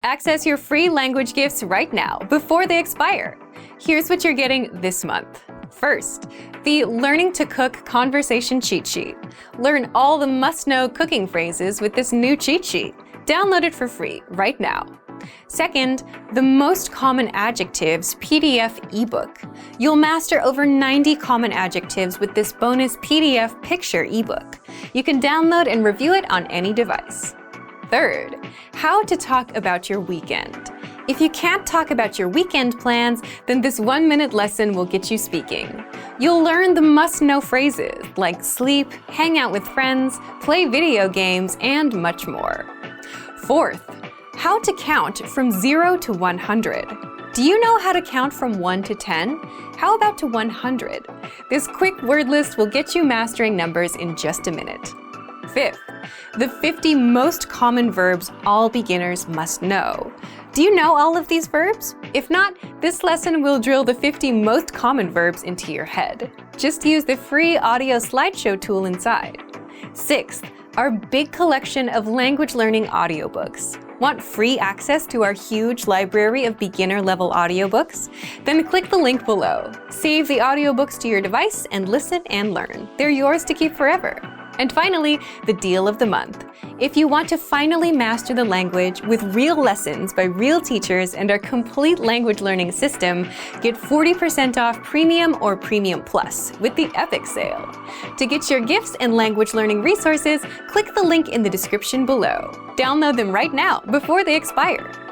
Access your free language gifts right now before they expire. Here's what you're getting this month. First, the Learning to Cook Conversation Cheat Sheet. Learn all the must-know cooking phrases with this new cheat sheet. Download it for free right now. Second, the Most Common Adjectives PDF ebook. You'll master over 90 common adjectives with this bonus PDF picture ebook. You can download and review it on any device. Third, how to talk about your weekend. If you can't talk about your weekend plans, then this 1-minute lesson will get you speaking. You'll learn the must-know phrases like sleep, hang out with friends, play video games, and much more. Fourth, how to count from 0 to 100. Do you know how to count from 1 to 10? How about to 100? This quick word list will get you mastering numbers in just a minute. Fifth, the 50 most common verbs all beginners must know. Do you know all of these verbs? If not, this lesson will drill the 50 most common verbs into your head. Just use the free audio slideshow tool inside. Sixth, our big collection of language learning audiobooks. Want free access to our huge library of beginner-level audiobooks? Then click the link below. Save the audiobooks to your device and listen and learn. They're yours to keep forever. And finally, the deal of the month. If you want to finally master the language with real lessons by real teachers and our complete language learning system, get 40% off Premium or Premium Plus with the Epic Sale. To get your gifts and language learning resources, click the link in the description below. Download them right now before they expire.